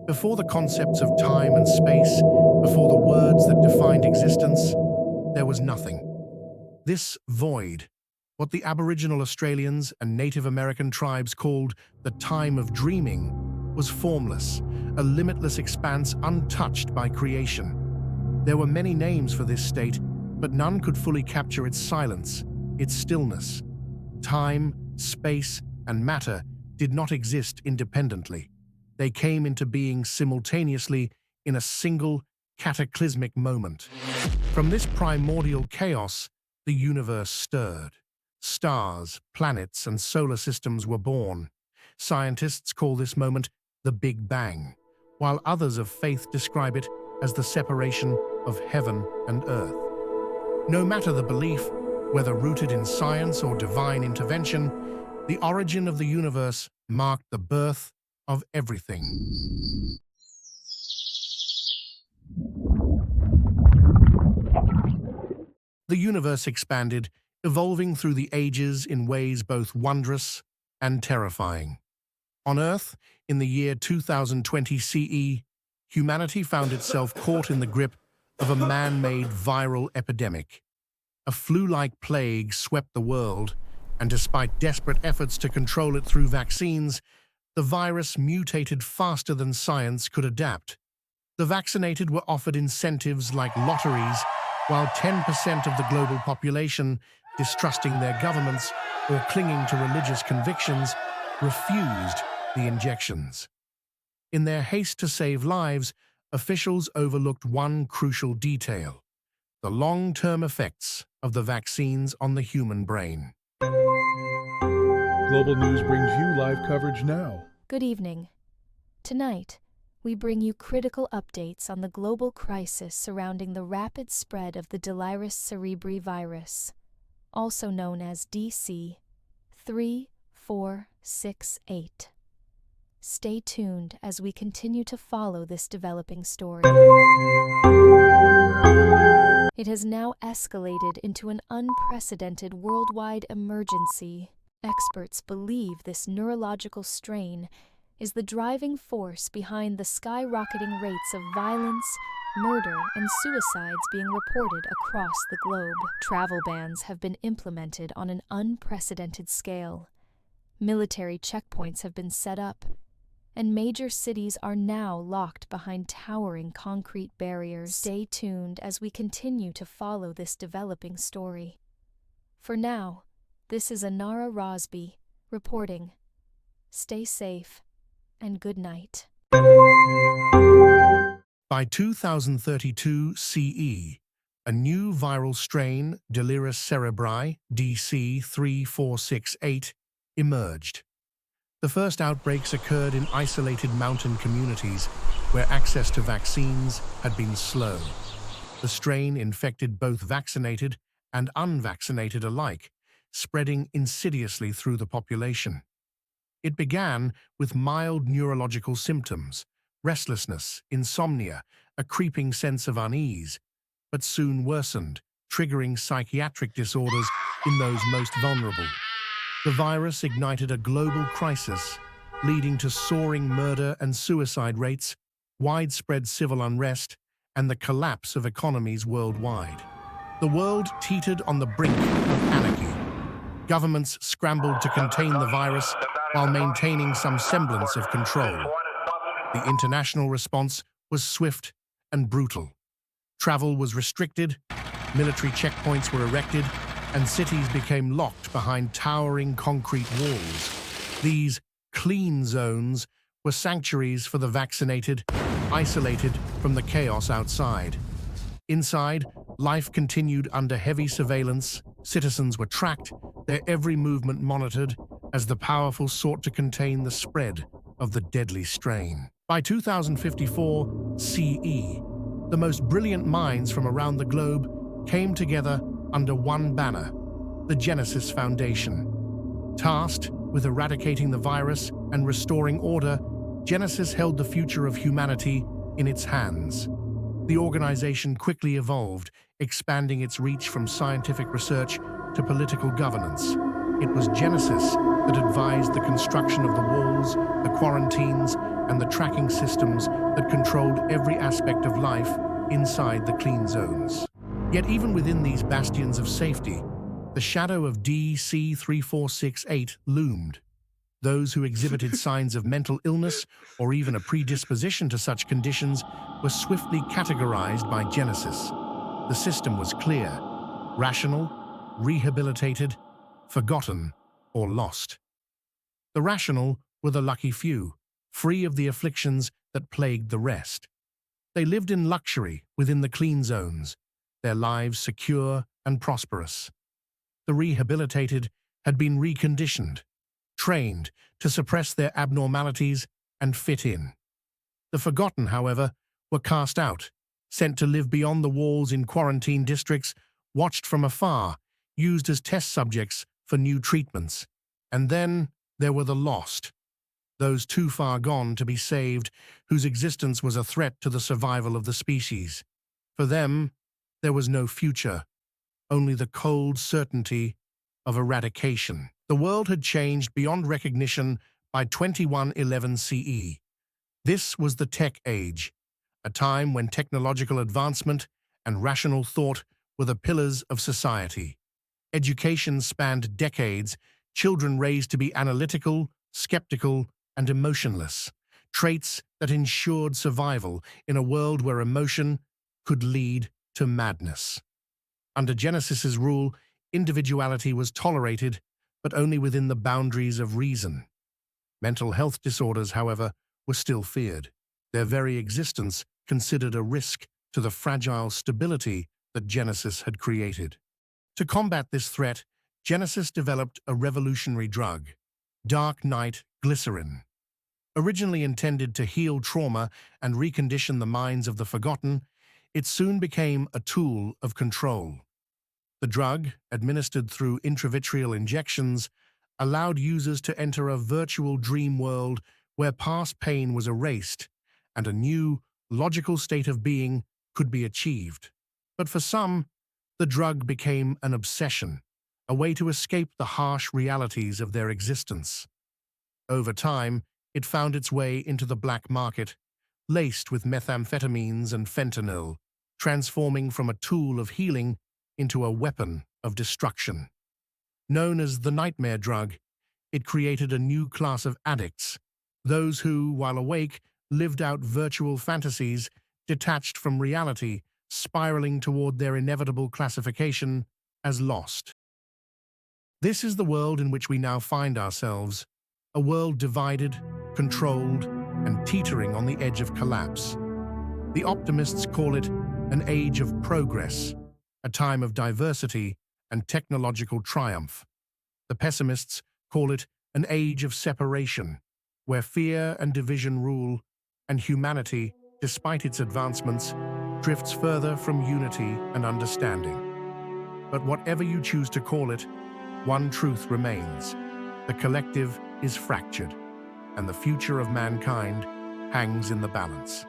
Before the concepts of time and space, before the words that defined existence, there was nothing. This void, what the Aboriginal Australians and Native American tribes called the time of dreaming, was formless, a limitless expanse untouched by creation. There were many names for this state, but none could fully capture its silence, its stillness. Time, space, and matter did not exist independently. They came into being simultaneously in a single, cataclysmic moment. From this primordial chaos, the universe stirred. Stars, planets, and solar systems were born. Scientists call this moment the Big Bang, while others of faith describe it as the separation of heaven and earth. No matter the belief, whether rooted in science or divine intervention, the origin of the universe marked the birth of everything. The universe expanded, evolving through the ages in ways both wondrous and terrifying. On Earth, in the year 2020 CE, humanity found itself caught in the grip of a man-made viral epidemic. A flu-like plague swept the world, and despite desperate efforts to control it through vaccines, the virus mutated faster than science could adapt. The vaccinated were offered incentives like lotteries, while 10% of the global population, distrusting their governments or clinging to religious convictions, refused the injections. In their haste to save lives, officials overlooked one crucial detail: the long-term effects of the vaccines on the human brain. Global News brings you live coverage now. Good evening. Tonight, we bring you critical updates on the global crisis surrounding the rapid spread of the Delirus cerebri virus, also known as DC-3468. Stay tuned as we continue to follow this developing story. It has now escalated into an unprecedented worldwide emergency. Experts believe this neurological strain is the driving force behind the skyrocketing rates of violence, murder, and suicides being reported across the globe. Travel bans have been implemented on an unprecedented scale. Military checkpoints have been set up, and major cities are now locked behind towering concrete barriers. Stay tuned as we continue to follow this developing story. For now, this is Anara Rosby reporting. Stay safe and good night. By 2032 CE, a new viral strain, Delirus cerebri, DC-3468, emerged. The first outbreaks occurred in isolated mountain communities where access to vaccines had been slow. The strain infected both vaccinated and unvaccinated alike, spreading insidiously through the population. It began with mild neurological symptoms, restlessness, insomnia, a creeping sense of unease, but soon worsened, triggering psychiatric disorders in those most vulnerable. The virus ignited a global crisis, leading to soaring murder and suicide rates, widespread civil unrest, and the collapse of economies worldwide. The world teetered on the brink of anarchy. Governments scrambled to contain the virus while maintaining some semblance of control. The international response was swift and brutal. Travel was restricted, military checkpoints were erected, and cities became locked behind towering concrete walls. These clean zones were sanctuaries for the vaccinated, isolated from the chaos outside. Inside, life continued under heavy surveillance. Citizens were tracked, their every movement monitored, as the powerful sought to contain the spread of the deadly strain. By 2054 CE, the most brilliant minds from around the globe came together under one banner, the Genesis Foundation. Tasked with eradicating the virus and restoring order, Genesis held the future of humanity in its hands. The organization quickly evolved, expanding its reach from scientific research to political governance. It was Genesis that advised the construction of the walls, the quarantines, and the tracking systems that controlled every aspect of life inside the clean zones. Yet even within these bastions of safety, the shadow of DC-3468 loomed. Those who exhibited signs of mental illness or even a predisposition to such conditions were swiftly categorized by Genesis. The system was clear: rational, rehabilitated, forgotten, or lost. The rational were the lucky few, free of the afflictions that plagued the rest. They lived in luxury within the clean zones, their lives secure and prosperous. The rehabilitated had been reconditioned, trained to suppress their abnormalities and fit in. The forgotten, however, were cast out, sent to live beyond the walls in quarantine districts, watched from afar, used as test subjects for new treatments. And then there were the lost, those too far gone to be saved, whose existence was a threat to the survival of the species. For them, there was no future, only the cold certainty of eradication. The world had changed beyond recognition by 2111 CE. This was the Tech Age, a time when technological advancement and rational thought were the pillars of society. Education spanned decades, children raised to be analytical, skeptical, and emotionless, traits that ensured survival in a world where emotion could lead to madness. Under Genesis's rule, individuality was tolerated, but only within the boundaries of reason. Mental health disorders, however, were still feared, their very existence considered a risk to the fragile stability that Genesis had created. To combat this threat, Genesis developed a revolutionary drug, Dark Night Glycerin. Originally intended to heal trauma and recondition the minds of the forgotten, it soon became a tool of control. The drug, administered through intravitreal injections, allowed users to enter a virtual dream world where past pain was erased and a new, logical state of being could be achieved. But for some, the drug became an obsession, a way to escape the harsh realities of their existence. Over time, it found its way into the black market, laced with methamphetamines and fentanyl, transforming from a tool of healing into a weapon of destruction. Known as the nightmare drug, it created a new class of addicts, those who, while awake, lived out virtual fantasies detached from reality, spiraling toward their inevitable classification as lost. This is the world in which we now find ourselves, a world divided, controlled, and teetering on the edge of collapse. The optimists call it an age of progress, a time of diversity and technological triumph. The pessimists call it an age of separation, where fear and division rule, and humanity, despite its advancements, drifts further from unity and understanding. But whatever you choose to call it, one truth remains: the collective is fractured, and the future of mankind hangs in the balance.